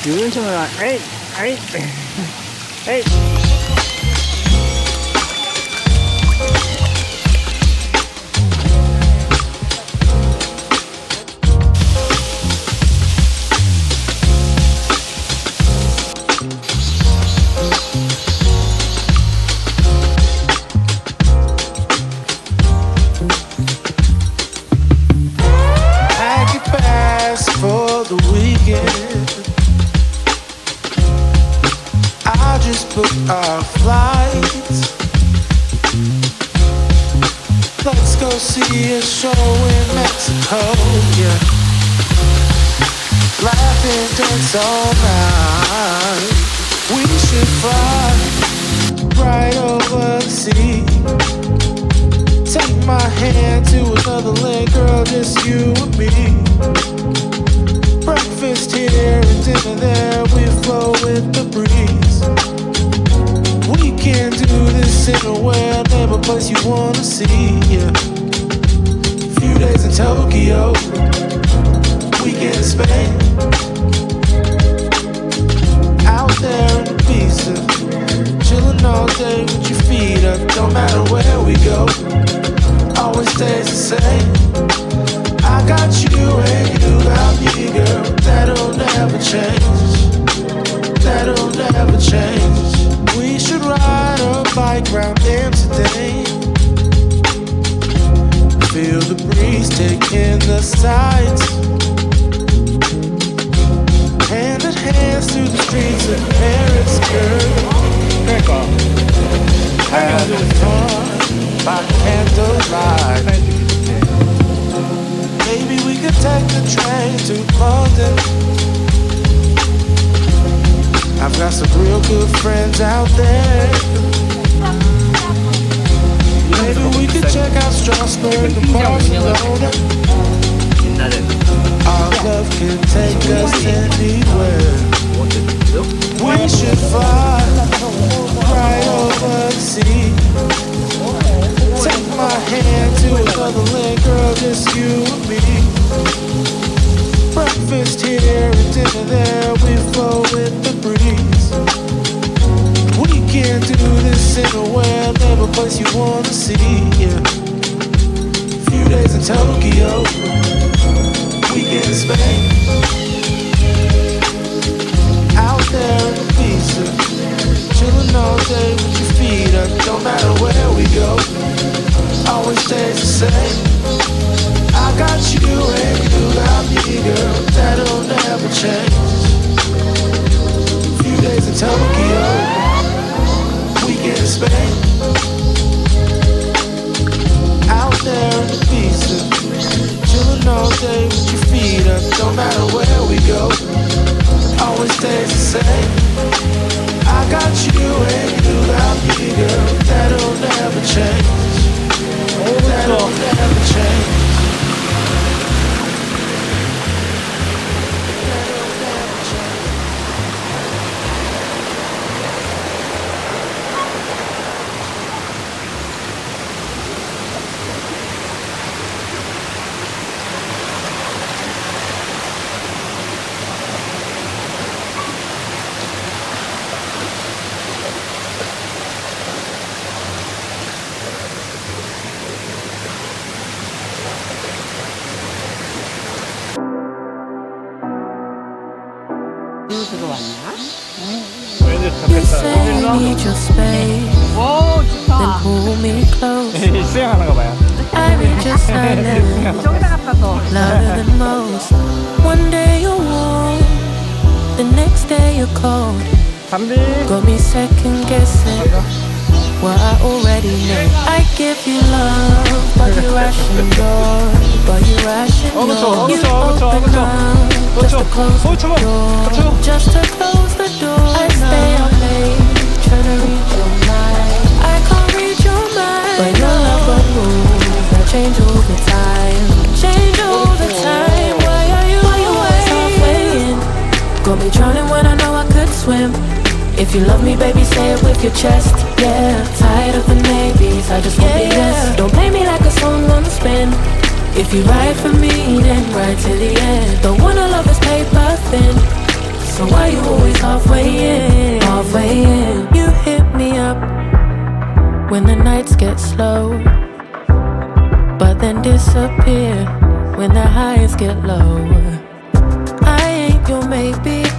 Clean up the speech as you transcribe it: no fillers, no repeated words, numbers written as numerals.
유은총아, 에이, 에이, 에이. For the weekend, I just booked our flights. Let's go see a show in Mexico, yeah. Laugh and dance all night. We should fly right over the sea. Take my hand to another land, girl, just you and me. Breakfast here and dinner there, we flow with the breeze. We can do this anywhere, name a place you wanna see, yeah. Few days in Tokyo, weekend in Spain. Out there in Ibiza, chillin' all day with your feet up. Don't matter where we go, always stays the same. I got you and you got me, girl. That'll never change. That'll never change. We should ride a bike round Amsterdam. Feel the breeze taking the sights. Hand in hand through the streets of Paris, girl. Having fun by candlelight. Maybe we could take the train to London. I've got some real good friends out there. Maybe we could check out Strasbourg and Barcelona. Our love can take us anywhere. We should fly right over the sea. Take my hand to another land, girl, just you and me. Breakfast here and dinner there, we flow with the breeze. We can do this anywhere, name a place you wanna see, yeah. Few days in Tokyo, weekend in Spain. Out there in Ibiza, chillin' all day with your feet up. Don't matter where we go, always stays the same. I got you and you got me, girl. That'll never change. Few days in Tokyo, weekend in Spain. Out there in Ibiza, chillin' all day with your feet up. Don't matter where we go, always stays the same. I got you and you got me, girl. That'll never change. That'll never change. You say I need your space, 오, then 좋다. pull me close. 수영하는 거 봐요. I reach your silence 저기다 갖다 둬. louder than most. One day you're warm, the next day you're cold. 담비. Got me second guessing what I already know. I give you love, but you ration yours, but you ration yours. You open up just to close the door, just to close the door. I stay up late, trying to read your mind. I can't read your mind, but your love got rules that change all the time, change all the time. Why are you halfway in? Got me drowning when I know I could swim. If you love me, baby, say it with your chest. Yeah, tired of the maybes, I just want the yes. Don't play me like a song on a spin. If you ride for me, then ride to the end. Don't wanna love this paper thin. So why you always halfway in? Halfway in. You hit me up when the nights get slow, but then disappear when the highs get low. I ain't your maybe,